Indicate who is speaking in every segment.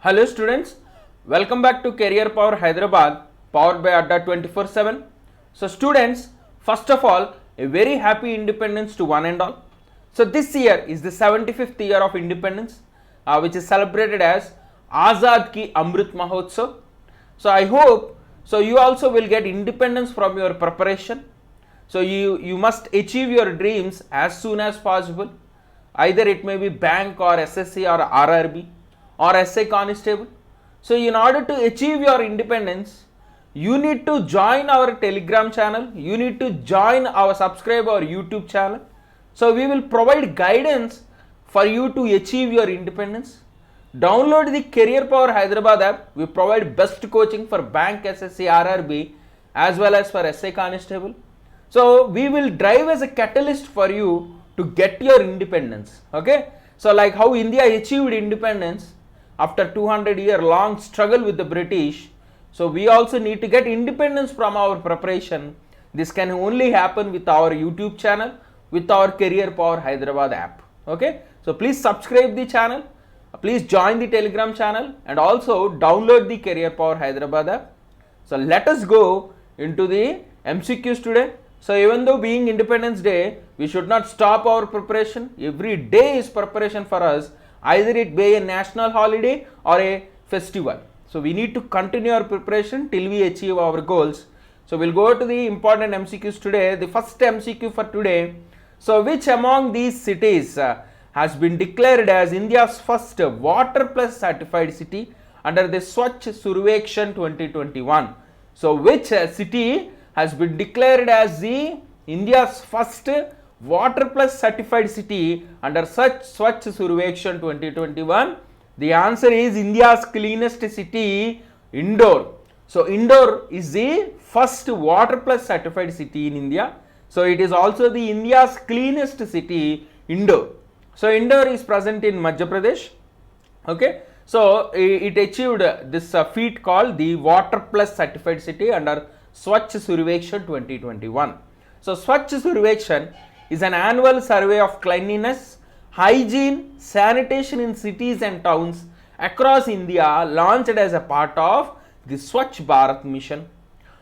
Speaker 1: Hello students, welcome back to Career Power Hyderabad, powered by Adda 24/7. So students, first of all, a very happy independence to one and all. So this year is the 75th year of independence, which is celebrated as Azad Ki Amrit Mahotsav. So I hope, so you also will get independence from your preparation. So you must achieve your dreams as soon as possible. Either it may be bank or SSC or RRB or SA constable. So in order to achieve your independence, you need to join our Telegram channel, you need to join our subscribe our YouTube channel. So we will provide guidance for you to achieve your independence. Download the Career Power Hyderabad app. We provide best coaching for bank, SSC, RRB as well as for SA constable. So we will drive as a catalyst for you to get your independence. Okay, so like how India achieved independence after 200-year long struggle with the British, so we also need to get independence from our preparation. This can only happen with our YouTube channel, with our Career Power Hyderabad app. Okay, so please subscribe the channel, please join the Telegram channel and also download the Career Power Hyderabad app. So let us go into the MCQs today. So even though being Independence Day, we should not stop our preparation. Every day is preparation for us, either it be a national holiday or a festival. So we need to continue our preparation till we achieve our goals. So we'll go to the important MCQs today. The first MCQ for today. So which among these cities has been declared as India's first Water Plus certified city under the Swachh Survekshan 2021? So which city has been declared as the India's first Water Plus certified city under Swachh Survekshan 2021? The answer is India's cleanest city, Indore. So Indore is the first Water Plus certified city in India. So it is also the India's cleanest city, Indore. So Indore is present in Madhya Pradesh. Okay, so it achieved this feat called the Water Plus certified city under Swachh Survekshan 2021. So Swachh Survekshan is an annual survey of cleanliness, hygiene, sanitation in cities and towns across India, launched as a part of the Swachh Bharat mission.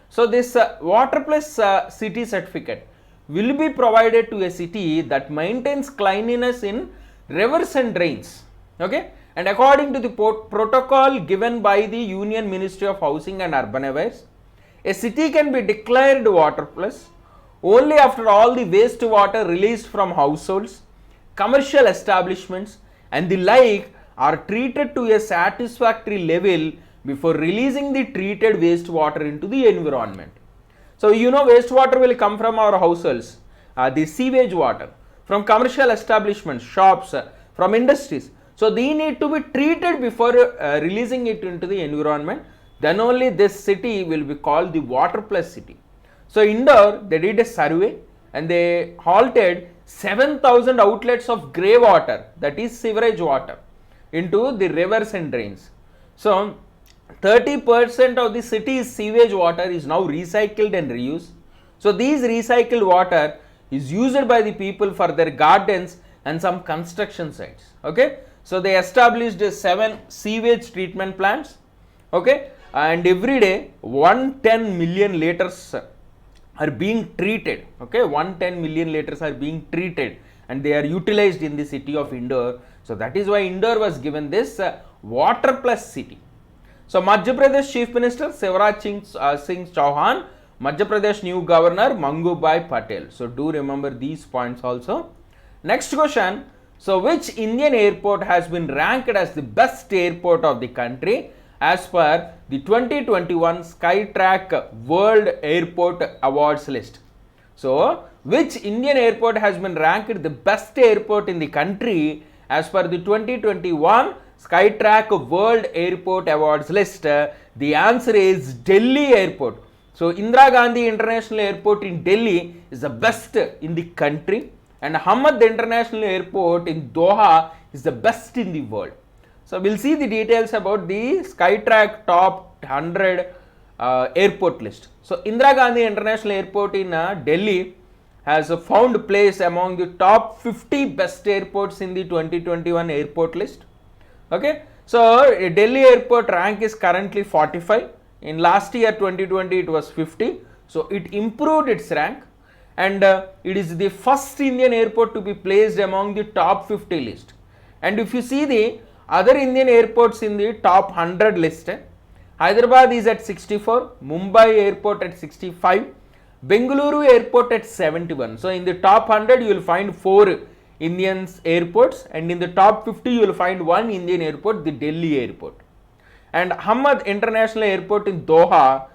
Speaker 1: So this Water Plus city certificate will be provided to a city that maintains cleanliness in rivers and drains. Okay, and according to the protocol given by the Union Ministry of Housing and Urban Affairs, a city can be declared Water Plus only after all the wastewater released from households, commercial establishments and the like are treated to a satisfactory level before releasing the treated wastewater into the environment. So you know wastewater will come from our households, the sewage water, from commercial establishments, shops, from industries. So they need to be treated before releasing it into the environment. Then only this city will be called the Water Plus city. So Indore, they did a survey and they halted 7,000 outlets of grey water, that is sewerage water, into the rivers and drains. So 30% of the city's sewage water is now recycled and reused. So these recycled water is used by the people for their gardens and some construction sites. Okay, so they established 7 sewage treatment plants. Okay, and every day 110 million liters are being treated. Okay, 110 million liters are being treated and they are utilized in the city of Indore. So that is why Indore was given this Water Plus city. So Madhya Pradesh Chief Minister Shivraj Singh Chauhan, Madhya Pradesh new Governor Mangubhai Patel. So do remember these points also. Next question. So which Indian airport has been ranked as the best airport of the country as per the 2021 Skytrack World Airport Awards list? So which Indian airport has been ranked the best airport in the country as per the 2021 Skytrack World Airport Awards list? The answer is Delhi Airport. So Indira Gandhi International Airport in Delhi is the best in the country, and Hamad International Airport in Doha is the best in the world. So we'll see the details about the Skytrack top 100 airport list. So Indira Gandhi International Airport in Delhi has found place among the top 50 best airports in the 2021 airport list. Okay, So Delhi airport rank is currently 45. In last year 2020 it was 50. So it improved its rank, and it is the first Indian airport to be placed among the top 50 list. And if you see the other Indian airports in the top 100 list, Hyderabad is at 64, Mumbai airport at 65, Bengaluru airport at 71. So in the top 100 you will find 4 Indian airports, and in the top 50 you will find 1 Indian airport, the Delhi airport. And Hamad International Airport in Doha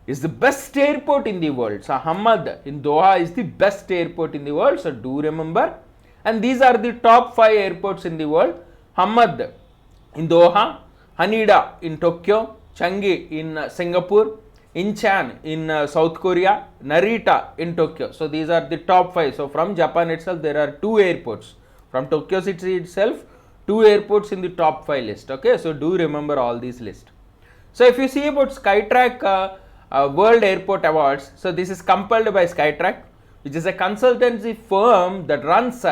Speaker 1: is the best airport in the world. So Hamad in Doha is the best airport in the world, so do remember. And these are the top 5 airports in the world: Hamad in Doha, Haneda in Tokyo, Changi in Singapore, Incheon in South Korea, Narita in Tokyo. So these are the top 5. So from Japan itself there are 2 airports. From Tokyo city itself, 2 airports in the top 5 list. Okay, so do remember all these lists. So if you see about Skytrack World Airport Awards, so this is compiled by Skytrack, which is a consultancy firm that runs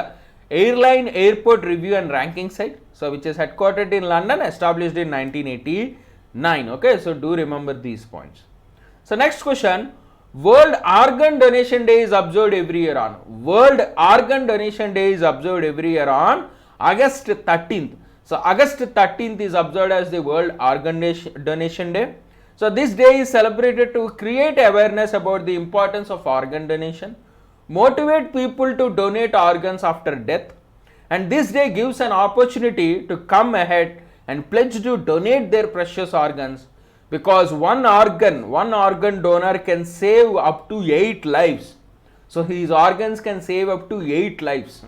Speaker 1: airline airport review and ranking site. So which is headquartered in London, established in 1989. Okay, so do remember these points. So next question, World Organ Donation Day is observed every year on. World Organ Donation Day is observed every year on August 13th. So August 13th is observed as the World Organ Donation Day. So this day is celebrated to create awareness about the importance of organ donation, motivate people to donate organs after death, and this day gives an opportunity to come ahead and pledge to donate their precious organs, because one organ donor can save up to 8 lives. So his organs can save up to 8 lives.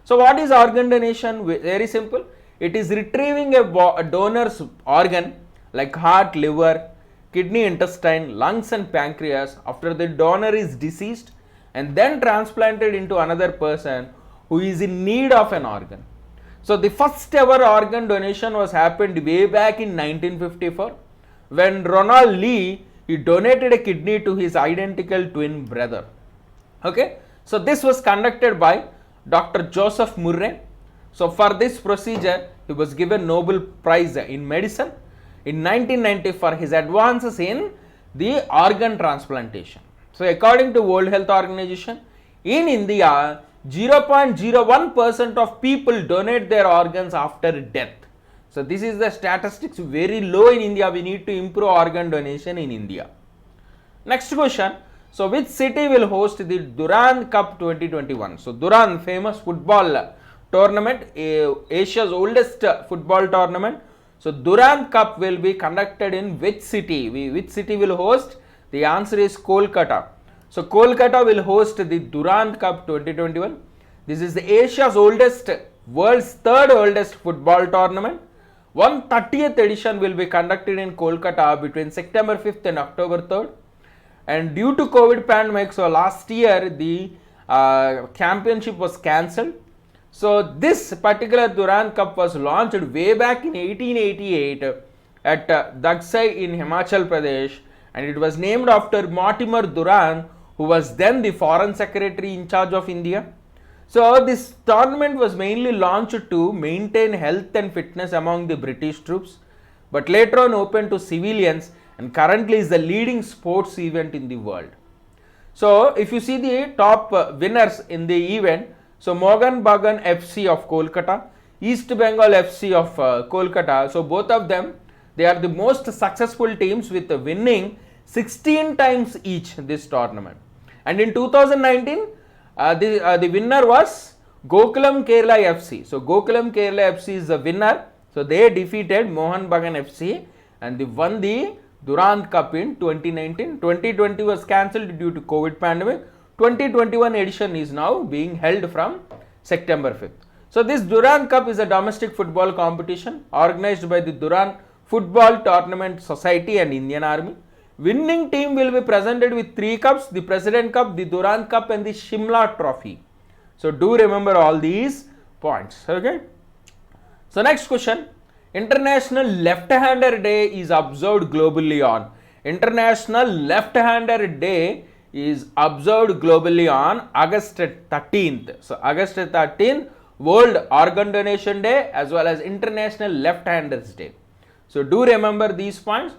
Speaker 1: So what is organ donation? Very simple. It is retrieving a donor's organ like heart, liver, kidney, intestine, lungs and pancreas after the donor is deceased, and then transplanted into another person who is in need of an organ. So the first ever organ donation was happened way back in 1954 when Ronald Lee, he donated a kidney to his identical twin brother. Okay, so this was conducted by Dr. Joseph Murray. So for this procedure he was given Nobel Prize in medicine in 1990 for his advances in the organ transplantation. So according to World Health Organization, in India 0.01% of people donate their organs after death. So this is the statistics, very low in India. We need to improve organ donation in India. Next question. So which city will host the Durand Cup 2021? So Durand, famous football tournament, Asia's oldest football tournament. So Durand Cup will be conducted in which city? Which city will host? The answer is Kolkata. So Kolkata will host the Durand Cup 2021. This is the Asia's oldest, world's 3rd oldest football tournament. 130th edition will be conducted in Kolkata between September 5th and October 3rd. And due to COVID pandemic, so last year the championship was cancelled. So this particular Durand Cup was launched way back in 1888 at Dagsai in Himachal Pradesh, and it was named after Mortimer Durand, who was then the foreign secretary in charge of India. So this tournament was mainly launched to maintain health and fitness among the British troops, but later on opened to civilians, and currently is the leading sports event in the world. So if you see the top winners in the event, so Mohan Bagan FC of Kolkata, East Bengal FC of Kolkata, so both of them, they are the most successful teams with winning 16 times each this tournament. And in 2019, the winner was Gokulam Kerala FC. So Gokulam Kerala FC is the winner. So they defeated Mohan Bagan FC and they won the Durand Cup in 2019. 2020 was cancelled due to COVID pandemic. 2021 edition is now being held from September 5th. So this Durand Cup is a domestic football competition organized by the Durand Football Tournament Society and Indian Army. Winning team will be presented with 3 cups, the President Cup, the Durand Cup and the Shimla Trophy. So do remember all these points. Okay. So next question. International Left-Hander Day is observed globally on. International Left-Hander Day is observed globally on August 13th. So August 13th, World Organ Donation Day as well as International Left-Handers Day. So do remember these points.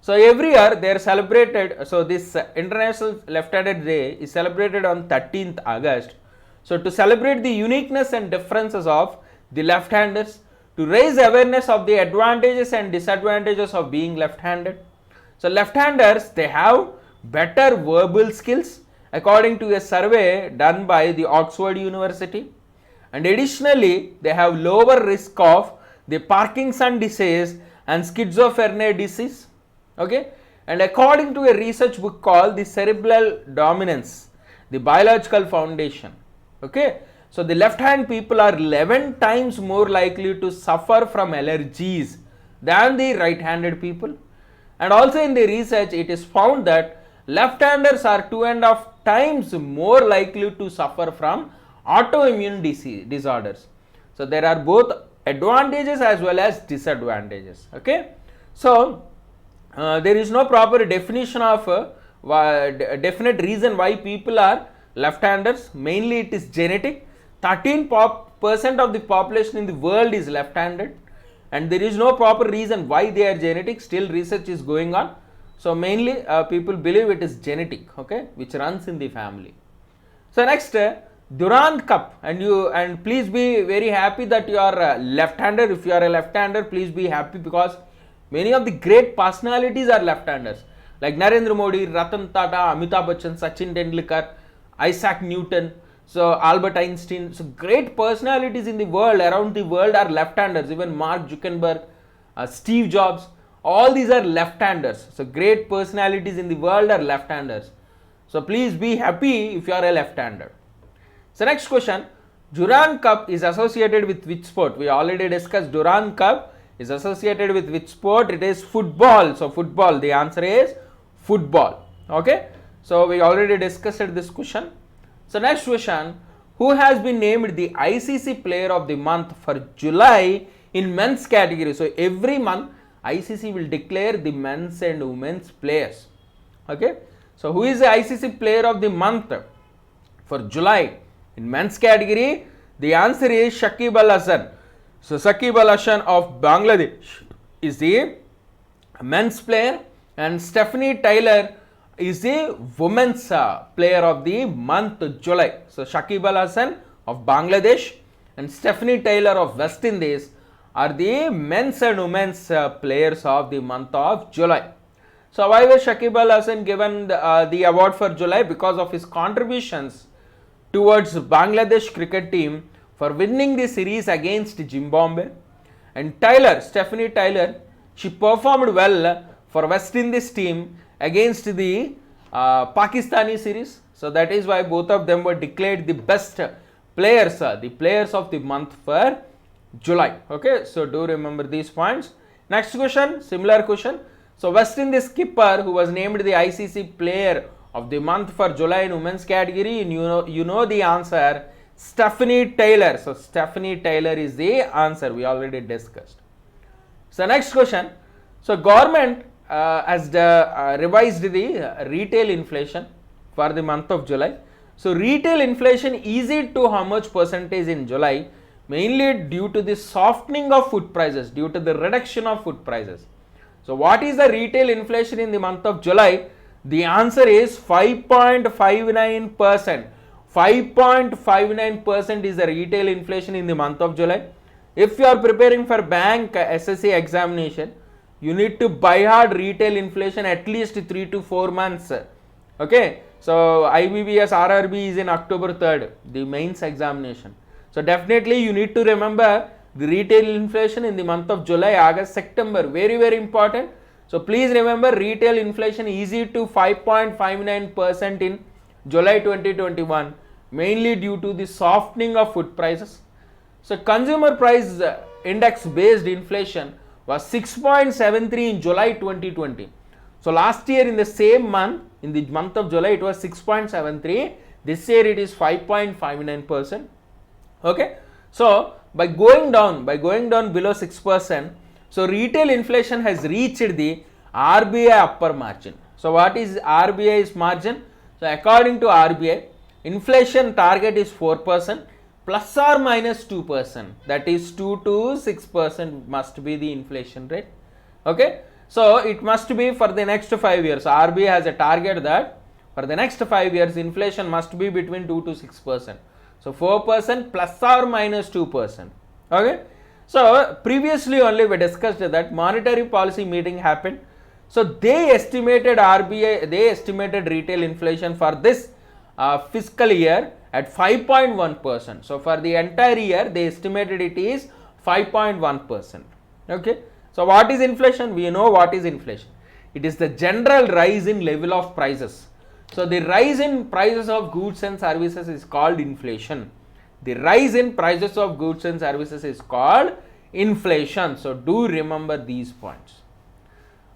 Speaker 1: So every year they are celebrated, so this International Left-Handed Day is celebrated on 13th August. So to celebrate the uniqueness and differences of the left-handers, to raise awareness of the advantages and disadvantages of being left-handed. So left-handers, they have better verbal skills according to a survey done by the Oxford University, and additionally they have lower risk of the Parkinson disease and schizophrenia disease. Okay, and according to a research book called the Cerebral Dominance, the Biological Foundation. Okay, so the left hand people are 11 times more likely to suffer from allergies than the right handed people. And also in the research it is found that left-handers are 2.5 times more likely to suffer from autoimmune disorders. So there are both advantages as well as disadvantages. Okay, so there is no proper definition of definite reason why people are left-handers. Mainly it is genetic. 13% of the population in the world is left-handed, and there is no proper reason why they are genetic. Still research is going on. So mainly people believe it is genetic, okay, which runs in the family. So next, Durand Cup, and please be very happy that you are left-hander. If you are a left-hander, please be happy, because many of the great personalities are left-handers, like Narendra Modi, Ratan Tata, Amitabh Bachchan, Sachin Tendulkar, Isaac Newton, so Albert Einstein. So great personalities in the world, around the world, are left-handers. Even Mark Zuckerberg, Steve Jobs, all these are left-handers. So great personalities in the world are left-handers. So please be happy if you are a left-hander. So next question, Durand Cup is associated with which sport? We already discussed Durand Cup is associated with which sport? It is football. So football, the answer is football. Okay, so we already discussed this question. So next question, who has been named the ICC Player of the Month for July in men's category? So every month ICC will declare the men's and women's players. Okay, so who is the ICC Player of the Month for July in men's category? The answer is Shakib Al Hasan. So Shakib Al Hasan of Bangladesh is the men's player, and Stephanie Taylor is the women's player of the month July. So Shakib Al Hasan of Bangladesh and Stephanie Taylor of West Indies are the men's and women's players of the month of July. So why was Shakib Al Hasan given the award for July? Because of his contributions towards Bangladesh cricket team for winning the series against Zimbabwe. And Taylor, Stephanie Taylor, she performed well for West Indies team against the Pakistani series. So that is why both of them were declared the best players, the players of the month for July. Okay, so do remember these points. Next question, similar question. So West Indies skipper who was named the ICC Player of the Month for July in women's category, and you know the answer, Stephanie Taylor. So Stephanie Taylor is the answer, we already discussed. So next question, so government has revised the retail inflation for the month of July. So retail inflation is it to how much percentage in July? Mainly due to the softening of food prices, due to the reduction of food prices. So what is the retail inflation in the month of July? The answer is 5.59%. 5.59% is the retail inflation in the month of July. If you are preparing for bank SSC examination, you need to buy hard retail inflation at least 3 to 4 months. Okay, so IBPS RRB is in October 3rd, the mains examination. So definitely you need to remember the retail inflation in the month of July, August, September, very very important. So please remember retail inflation easy to 5.59% in July 2021, mainly due to the softening of food prices. So consumer price index based inflation was 6.73 in July 2020. So last year in the same month, in the month of July, it was 6.73. This year it is 5.59%. Okay, so by going down below 6%, so retail inflation has reached the RBI upper margin. So what is RBI's margin? So according to RBI, inflation target is 4%, plus or minus 2%, that is 2 to 6% must be the inflation rate. Okay, so it must be for the next 5 years. RBI has a target that for the next 5 years inflation must be between 2 to 6%. So 4% plus or minus 2%. Okay, so previously only we discussed that monetary policy meeting happened. So they estimated RBI, they estimated retail inflation for this fiscal year at 5.1%. So for the entire year they estimated it is 5.1%. Okay, so what is inflation? We know what is inflation. It is the general rise in level of prices. So the rise in prices of goods and services is called inflation. The rise in prices of goods and services is called inflation. So do remember these points.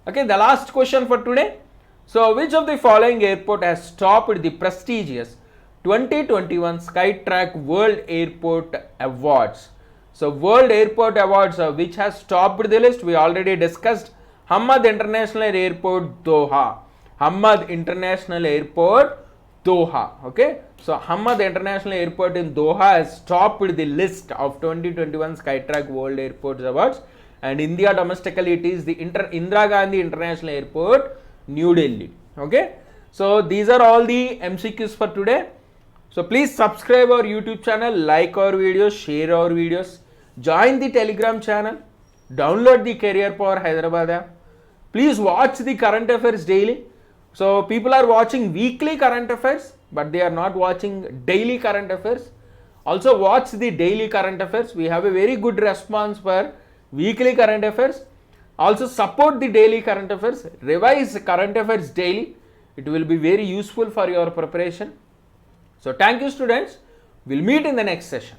Speaker 1: Okay, the last question for today. So which of the following airport has topped the prestigious 2021 Skytrack World Airport Awards? So World Airport Awards, which has topped the list, we already discussed. Hamad International Airport, Doha. Hamad International Airport, Doha. Okay, so Hamad International Airport in Doha has topped the list of 2021 Skytrack World Airports Awards, and India domestically it is the Indira Gandhi International Airport, New Delhi. Okay, so these are all the MCQs for today. So please subscribe our YouTube channel, like our videos, share our videos, join the Telegram channel, download the Career Power Hyderabad app. Please watch the current affairs daily. So people are watching weekly current affairs, but they are not watching daily current affairs. Also watch the daily current affairs. We have a very good response for weekly current affairs. Also support the daily current affairs. Revise current affairs daily. It will be very useful for your preparation. So thank you students. We'll meet in the next session.